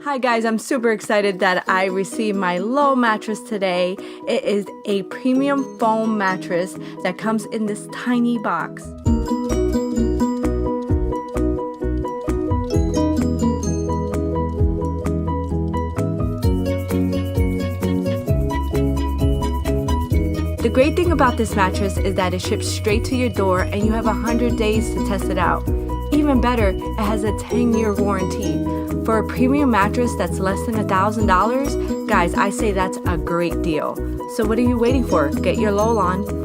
Hi guys, I'm super excited that I received my Lull mattress today. It is a premium foam mattress that comes in this tiny box. The great thing about this mattress is that it ships straight to your door and you have 100 days to test it out. Even better, it has a 10-year warranty. For a premium mattress that's less than $1,000, guys, I say that's a great deal. So what are you waiting for? Get your Lull on.